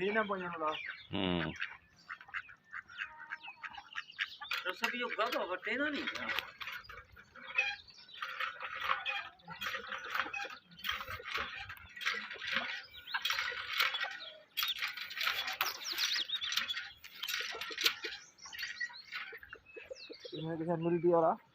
Mina po yung lo. तो सब यो गवा वटे ना नहीं इन्हें किसान मिल दिया रहा